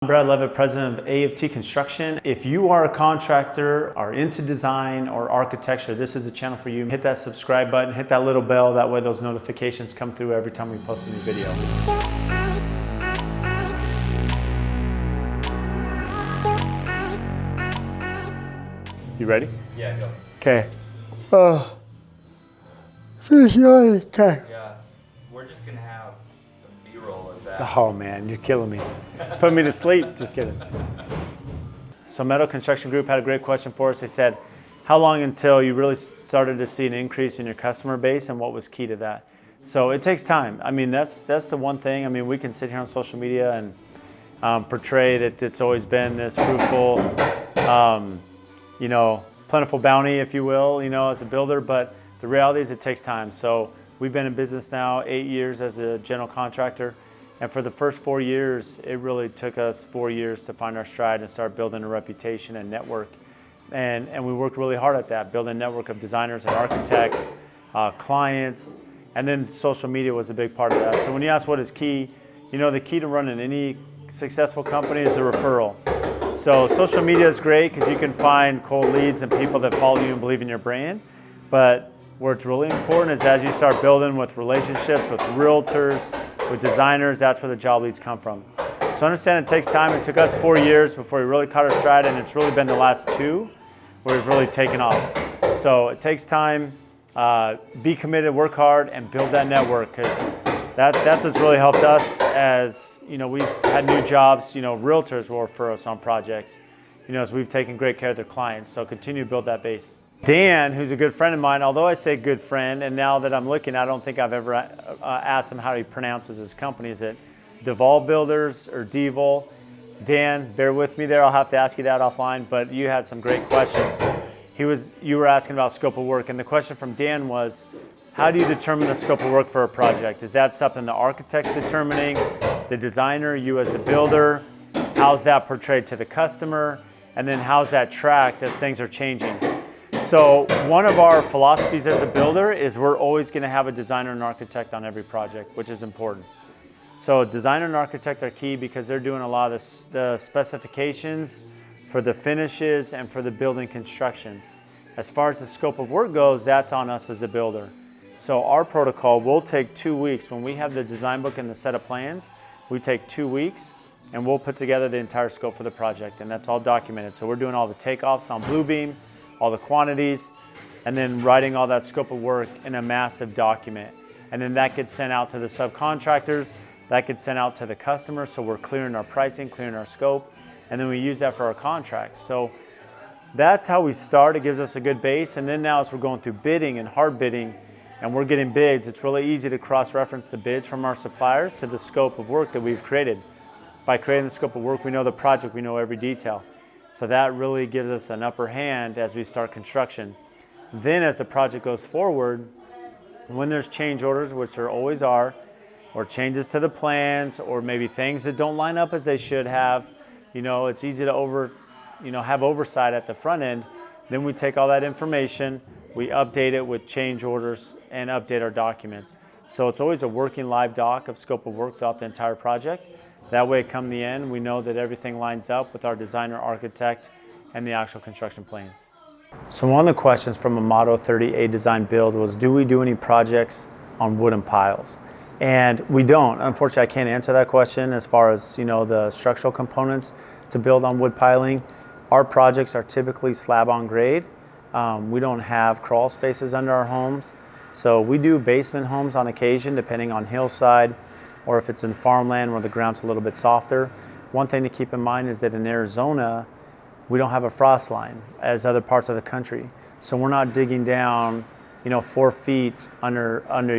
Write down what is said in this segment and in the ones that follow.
I'm Brad Leavitt, president of AFT Construction. If you are a contractor, are into design or architecture, this is the channel for you. Hit that subscribe button, hit that little bell, that way those notifications come through every time we post a new video. You ready? Yeah, go. Okay. Okay. Yeah, we're just gonna have some B-roll of that. Oh man, you're killing me. Put me to sleep, just kidding. So Metal Construction Group had a great question for us. They said, how long until you really started to see an increase in your customer base, and what was key to that? So it takes time. I mean, that's the one thing. I mean, we can sit here on social media and portray that it's always been this fruitful, plentiful bounty, if you will, as a builder, but the reality is it takes time. So we've been in business now 8 years as a general contractor. And for the first 4 years, it really took us 4 years to find our stride and start building a reputation and network. And we worked really hard at that, building a network of designers and architects, clients, and then social media was a big part of that. So when you ask what is key, the key to running any successful company is the referral. So social media is great because you can find cold leads and people that follow you and believe in your brand. But where it's really important is as you start building with relationships with realtors, with designers, that's where the job leads come from. So understand it takes time. It took us 4 years before we really caught our stride, and it's really been the last 2 where we've really taken off. So it takes time. Be committed, work hard, and build that network, because that's what's really helped us as, we've had new jobs, realtors will refer us on projects, as we've taken great care of their clients. So continue to build that base. Dan, who's a good friend of mine, although I say good friend, and now that I'm looking, I don't think I've ever asked him how he pronounces his company. Is it Devol Builders or Devol? Dan, bear with me there. I'll have to ask you that offline, but you had some great questions. You were asking about scope of work, and the question from Dan was, how do you determine the scope of work for a project? Is that something the architect's determining, the designer, you as the builder? How's that portrayed to the customer? And then how's that tracked as things are changing? So one of our philosophies as a builder is we're always going to have a designer and architect on every project, which is important. So designer and architect are key because they're doing a lot of the specifications for the finishes and for the building construction. As far as the scope of work goes, that's on us as the builder. So our protocol will take 2 weeks. When we have the design book and the set of plans, we take 2 weeks and we'll put together the entire scope for the project, and that's all documented. So we're doing all the takeoffs on Bluebeam, all the quantities, and then writing all that scope of work in a massive document. And then that gets sent out to the subcontractors, that gets sent out to the customers, so we're clearing our pricing, clearing our scope, and then we use that for our contracts. So that's how we start. It gives us a good base, and then now as we're going through bidding and hard bidding, and we're getting bids, it's really easy to cross-reference the bids from our suppliers to the scope of work that we've created. By creating the scope of work, we know the project, we know every detail. So that really gives us an upper hand as we start construction. Then as the project goes forward, when there's change orders, which there always are, or changes to the plans, or maybe things that don't line up as they should have, it's easy to have oversight at the front end. Then we take all that information, we update it with change orders and update our documents. So it's always a working live doc of scope of work throughout the entire project. That way, come the end, we know that everything lines up with our designer, architect, and the actual construction plans. So one of the questions from a Motto 30A design build was, do we do any projects on wooden piles? And we don't. Unfortunately, I can't answer that question as far as the structural components to build on wood piling. Our projects are typically slab on grade. We don't have crawl spaces under our homes. So we do basement homes on occasion, depending on hillside, or if it's in farmland where the ground's a little bit softer. One thing to keep in mind is that in Arizona, we don't have a frost line as other parts of the country. So we're not digging down, 4 feet under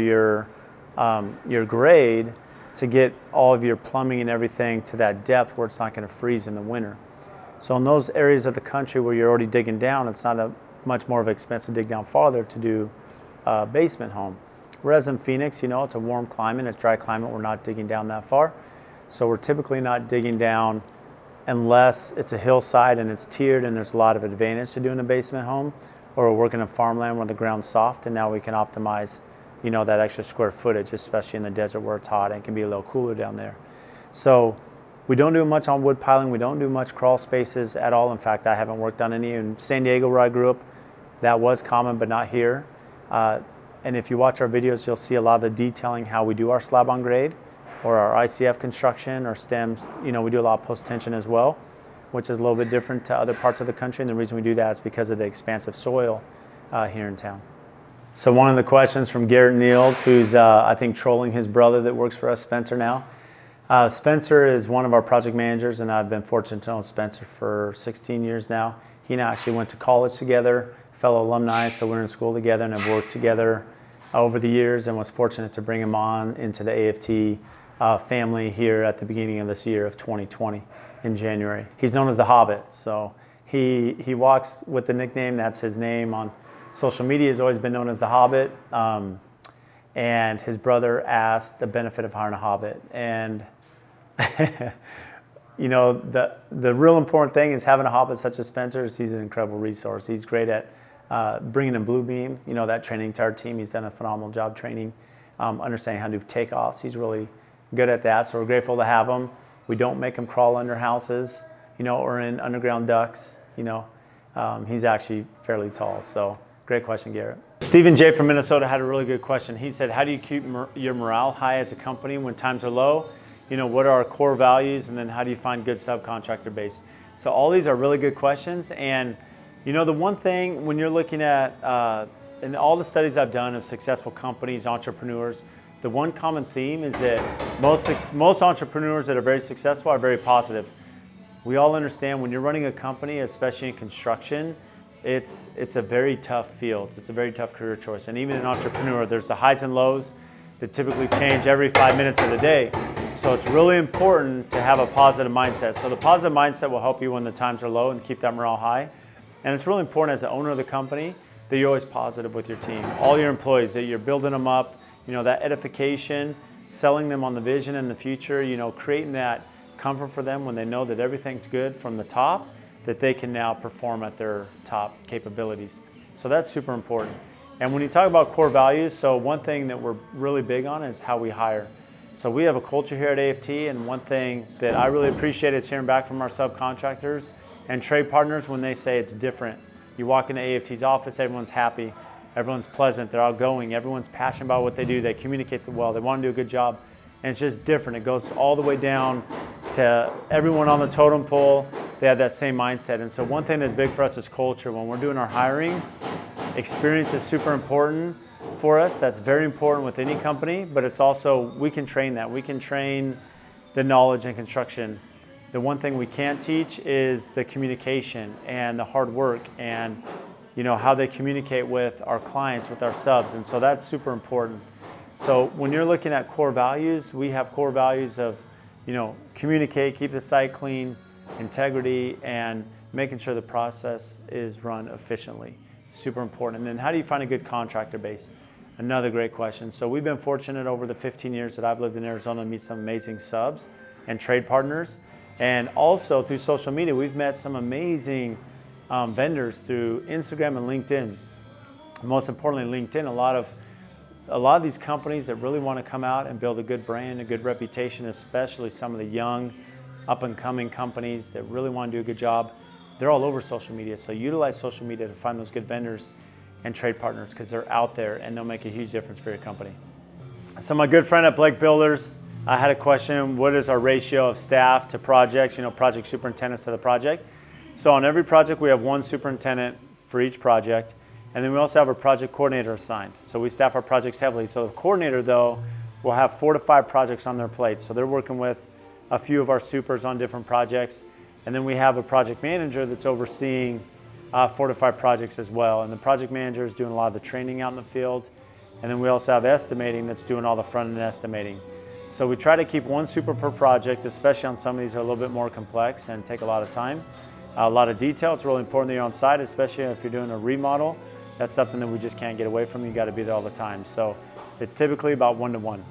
your grade to get all of your plumbing and everything to that depth where it's not going to freeze in the winter. So in those areas of the country where you're already digging down, it's not a much more of an expense to dig down farther to do a basement home. Whereas in Phoenix, it's a warm climate, it's dry climate, we're not digging down that far. So we're typically not digging down unless it's a hillside and it's tiered and there's a lot of advantage to doing a basement home, or we're working in farmland where the ground's soft and now we can optimize, that extra square footage, especially in the desert where it's hot and it can be a little cooler down there. So We don't do much on wood piling. We don't do much crawl spaces at all. In fact, I haven't worked on any. In San Diego, where I grew up, that was common, but not here. And if you watch our videos, you'll see a lot of the detailing how we do our slab on grade or our ICF construction or stems. We do a lot of post tension as well, which is a little bit different to other parts of the country. And the reason we do that is because of the expansive soil here in town. So one of the questions from Garrett Neal, who's I think trolling his brother that works for us, Spencer now. Spencer is one of our project managers, and I've been fortunate to know Spencer for 16 years now. He and I actually went to college together, fellow alumni, so we're in school together and have worked together over the years, and was fortunate to bring him on into the AFT family here at the beginning of this year of 2020 in January. He's known as the Hobbit, so he walks with the nickname. That's his name on social media. Has always been known as the Hobbit, and his brother asked the benefit of hiring a Hobbit. And the real important thing is having a Hobbit such as Spencer. He's an incredible resource. He's great at bringing in Blue Beam, that training to our team. He's done a phenomenal job training, understanding how to do takeoffs. He's really good at that, so we're grateful to have him. We don't make him crawl under houses, or in underground ducts. He's actually fairly tall, so great question, Garrett. Stephen J. from Minnesota had a really good question. He said, how do you keep your morale high as a company when times are low? What are our core values, and then how do you find good subcontractor base? So all these are really good questions, and the one thing when you're looking at, in all the studies I've done of successful companies, entrepreneurs, the one common theme is that most entrepreneurs that are very successful are very positive. We all understand when you're running a company, especially in construction, it's a very tough field. It's a very tough career choice. And even an entrepreneur, there's the highs and lows that typically change every 5 minutes of the day. So it's really important to have a positive mindset. So the positive mindset will help you when the times are low and keep that morale high. And it's really important as the owner of the company that you're always positive with your team. All your employees, that you're building them up, that edification, selling them on the vision in the future, creating that comfort for them when they know that everything's good from the top, that they can now perform at their top capabilities. So that's super important. And when you talk about core values, so one thing that we're really big on is how we hire. So we have a culture here at AFT, and one thing that I really appreciate is hearing back from our subcontractors and trade partners when they say it's different. You walk into AFT's office, everyone's happy, everyone's pleasant, they're outgoing, everyone's passionate about what they do, they communicate well, they want to do a good job, and it's just different. It goes all the way down to everyone on the totem pole, they have that same mindset. And so one thing that's big for us is culture. When we're doing our hiring, experience is super important for us. That's very important with any company, but it's also, we can train that. We can train the knowledge in construction. The one thing we can't teach is the communication and the hard work and how they communicate with our clients, with our subs. And so that's super important. So when you're looking at core values, we have core values of, communicate, keep the site clean, integrity, and making sure the process is run efficiently. Super important. And then how do you find a good contractor base? Another great question. So we've been fortunate over the 15 years that I've lived in Arizona to meet some amazing subs and trade partners. And also through social media, we've met some amazing vendors through Instagram and LinkedIn. Most importantly, LinkedIn, a lot of these companies that really want to come out and build a good brand, a good reputation, especially some of the young, up-and-coming companies that really want to do a good job, they're all over social media. So utilize social media to find those good vendors and trade partners because they're out there and they'll make a huge difference for your company. So my good friend at Blake Builders, I had a question, what is our ratio of staff to projects, project superintendents to the project? So on every project, we have one superintendent for each project, and then we also have a project coordinator assigned. So we staff our projects heavily. So the coordinator, though, will have 4 to 5 projects on their plate. So they're working with a few of our supers on different projects. And then we have a project manager that's overseeing 4 to 5 projects as well. And the project manager is doing a lot of the training out in the field. And then we also have estimating that's doing all the front-end estimating. So we try to keep one super per project, especially on some of these that are a little bit more complex and take a lot of time. A lot of detail. It's really important that you're on site, especially if you're doing a remodel. That's something that we just can't get away from. You got to be there all the time. So it's typically about 1 to 1.